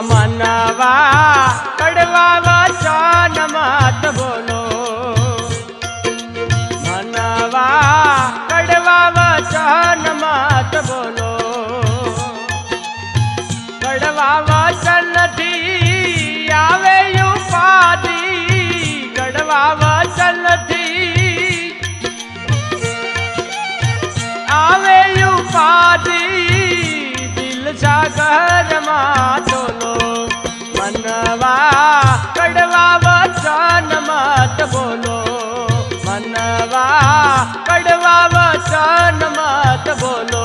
मनवा कड़वा वचन मत बोलो, मनवा कड़वा वचन मत बोलो। कड़वा वचन थी आवे उपाधि, कड़वा वचन थी आवे उपाधि। दिल सागर मां तोलो, मनवा कड़वा वचन मत बोलो, मनवा कड़वा वचन मत बोलो।